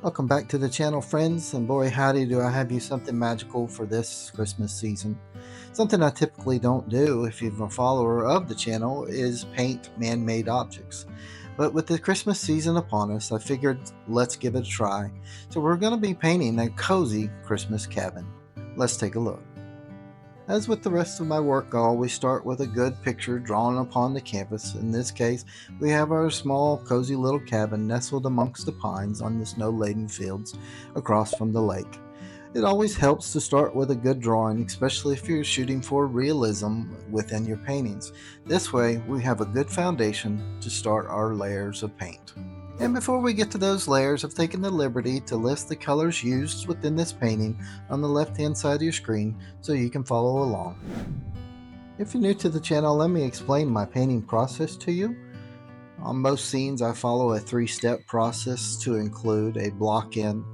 Welcome back to the channel, friends, and boy howdy do I have you something magical for this Christmas season. Something I typically don't do if you're a follower of the channel is paint man-made objects. But with the Christmas season upon us, I figured let's give it a try. So we're going to be painting a cozy Christmas cabin. Let's take a look. As with the rest of my work, I always start with a good picture drawn upon the canvas. In this case, we have our small, cozy little cabin nestled amongst the pines on the snow-laden fields across from the lake. It always helps to start with a good drawing, especially if you're shooting for realism within your paintings. This way, we have a good foundation to start our layers of paint. And before we get to those layers, I've taken the liberty to list the colors used within this painting on the left hand side of your screen so you can follow along. If you're new to the channel, let me explain my painting process to you. On most scenes, I follow a three-step process to include a block-in,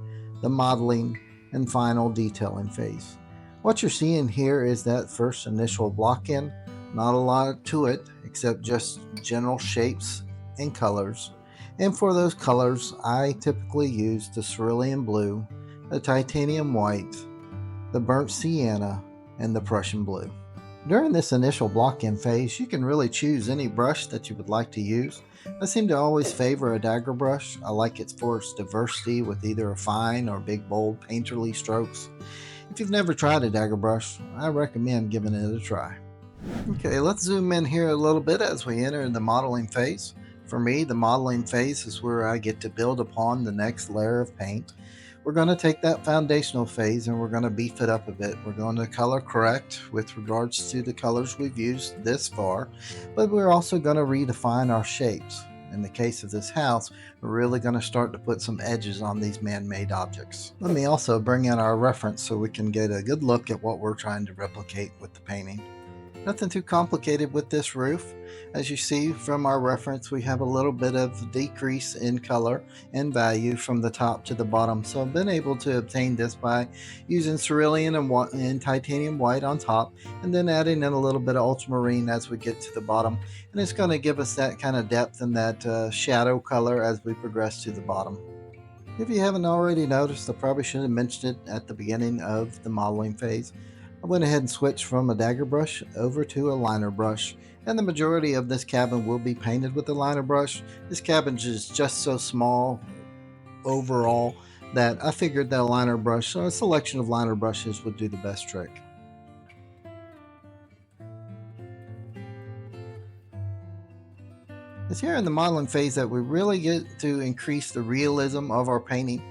the modeling, and final detailing phase. What you're seeing here is that first initial block-in. Not a lot to it except just general shapes and colors. And for those colors, I typically use the cerulean blue, the titanium white, the burnt sienna, and the Prussian blue. During this initial block-in phase, you can really choose any brush that you would like to use. I seem to always favor a dagger brush. I like it for its diversity with either a fine or big bold painterly strokes. If you've never tried a dagger brush, I recommend giving it a try. Okay, let's zoom in here a little bit as we enter the modeling phase. For me, the modeling phase is where I get to build upon the next layer of paint. We're going to take that foundational phase and we're going to beef it up a bit. We're going to color correct with regards to the colors we've used this far, but we're also going to redefine our shapes. In the case of this house, we're really going to start to put some edges on these man-made objects. Let me also bring in our reference so we can get a good look at what we're trying to replicate with the painting. Nothing too complicated with this roof. As you see from our reference, we have a little bit of decrease in color and value from the top to the bottom. So I've been able to obtain this by using cerulean and titanium white on top, and then adding in a little bit of ultramarine as we get to the bottom. And it's going to give us that kind of depth and that shadow color as we progress to the bottom. If you haven't already noticed, I probably should have mentioned it at the beginning of the modeling phase. I went ahead and switched from a dagger brush over to a liner brush, and the majority of this cabin will be painted with the liner brush. This cabin is just so small overall that I figured that a liner brush, a selection of liner brushes, would do the best trick. It's here in the modeling phase that we really get to increase the realism of our painting.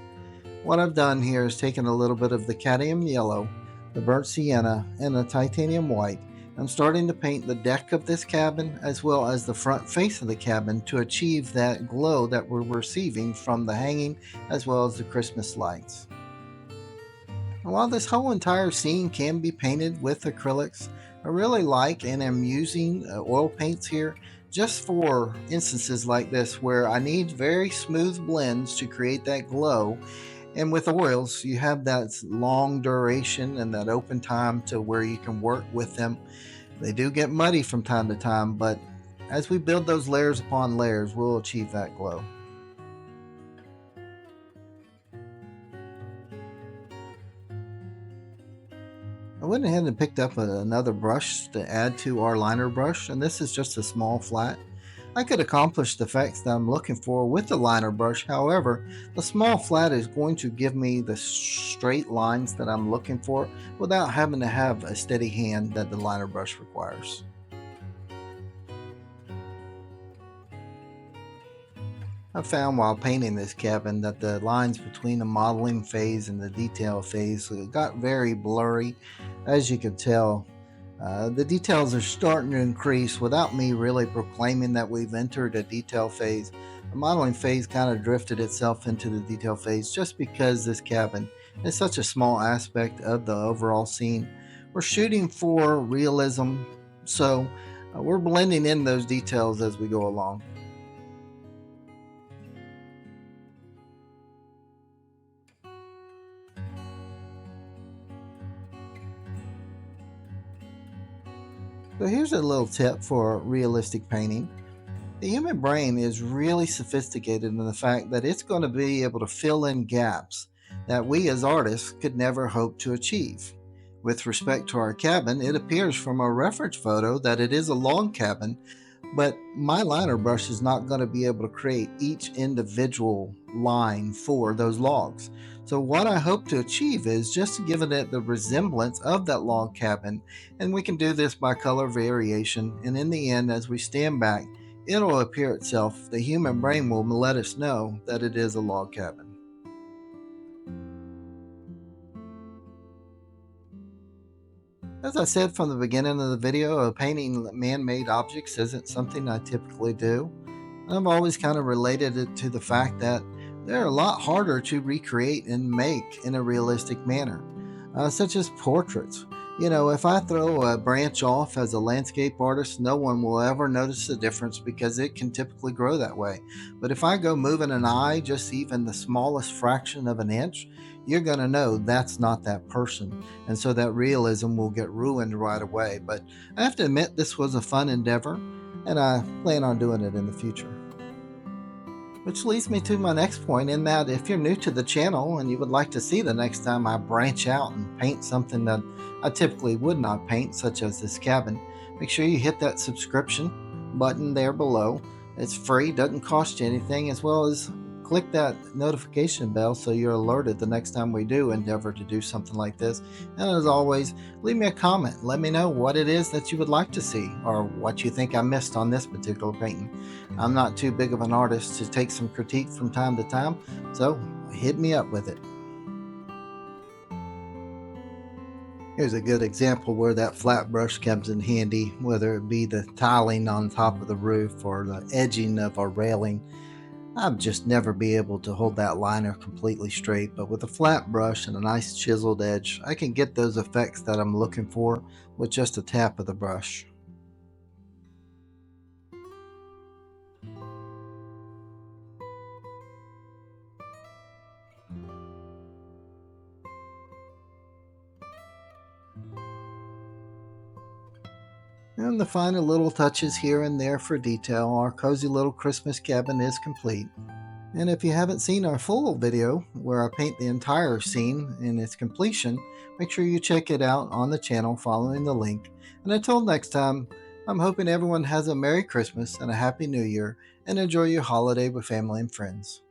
What I've done here is taken a little bit of the cadmium yellow, the burnt sienna, and the titanium white. I'm starting to paint the deck of this cabin as well as the front face of the cabin to achieve that glow that we're receiving from the hanging as well as the Christmas lights. And while this whole entire scene can be painted with acrylics, I really like and am using oil paints here just for instances like this where I need very smooth blends to create that glow. And with oils, you have that long duration and that open time to where you can work with them. They do get muddy from time to time, but as we build those layers upon layers, we'll achieve that glow. I went ahead and picked up another brush to add to our liner brush, and this is just a small flat. I could accomplish the effects that I'm looking for with the liner brush. However, the small flat is going to give me the straight lines that I'm looking for without having to have a steady hand that the liner brush requires. I found while painting this cabin that the lines between the modeling phase and the detail phase got very blurry. As you can tell, the details are starting to increase without me really proclaiming that we've entered a detail phase. The modeling phase kind of drifted itself into the detail phase just because this cabin is such a small aspect of the overall scene. We're shooting for realism, so we're blending in those details as we go along. So here's a little tip for realistic painting. The human brain is really sophisticated in the fact that it's going to be able to fill in gaps that we as artists could never hope to achieve. With respect to our cabin, it appears from a reference photo that it is a log cabin, but my liner brush is not going to be able to create each individual line for those logs. So, what I hope to achieve is just to give it the resemblance of that log cabin, and we can do this by color variation. And in the end, as we stand back, it'll appear itself. The human brain will let us know that it is a log cabin. As I said from the beginning of the video, painting man-made objects isn't something I typically do. I've always kind of related it to the fact that they're a lot harder to recreate and make in a realistic manner, such as portraits. You know, if I throw a branch off as a landscape artist, no one will ever notice the difference because it can typically grow that way. But if I go moving an eye just even the smallest fraction of an inch, you're going to know that's not that person. And so that realism will get ruined right away. But I have to admit, this was a fun endeavor, and I plan on doing it in the future. Which leads me to my next point, in that if you're new to the channel and you would like to see the next time I branch out and paint something that I typically would not paint, such as this cabin, make sure you hit that subscription button there below. It's free, doesn't cost you anything, as well as click that notification bell so you're alerted the next time we do endeavor to do something like this. And as always, leave me a comment. Let me know what it is that you would like to see or what you think I missed on this particular painting. I'm not too big of an artist to take some critique from time to time, so hit me up with it. Here's a good example where that flat brush comes in handy, whether it be the tiling on top of the roof or the edging of a railing. I'll just never be able to hold that liner completely straight, but with a flat brush and a nice chiseled edge, I can get those effects that I'm looking for with just a tap of the brush. And the final little touches here and there for detail, our cozy little Christmas cabin is complete. And if you haven't seen our full video where I paint the entire scene in its completion, make sure you check it out on the channel following the link. And until next time, I'm hoping everyone has a Merry Christmas and a Happy New Year, and enjoy your holiday with family and friends.